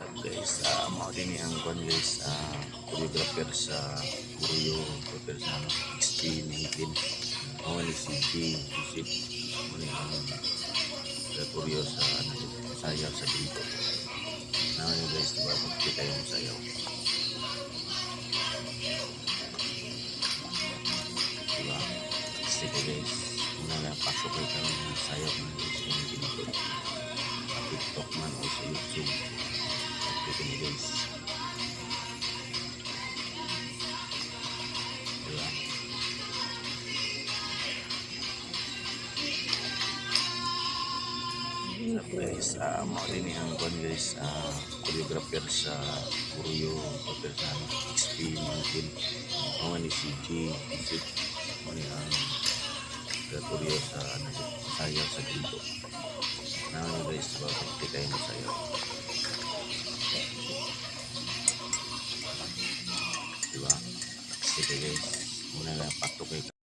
Guys, mao din ang kwan guys, choreographer sa Kuyo, choreographer sa XP19. Mao ni si G Isip, mao ni ang Kuryo sa sayaw sa dito. Now guys, diba magkita yung sayaw. Diba? Sige guys, muna lang pasok kayo ng sayaw ng guys yung dito. Sa TikTok man o sa YouTube. Ito ni guys. Diba? Guys, mao din ang kwan guys, choreographer sa Kuyo, choreographer sa XP19. Mao ni si G Isip, mao ni ang Kuryo sa sayaw sa dito. Now guys, diba kita yung sayaw. Diba? Sige guys, muna lang patok kayo.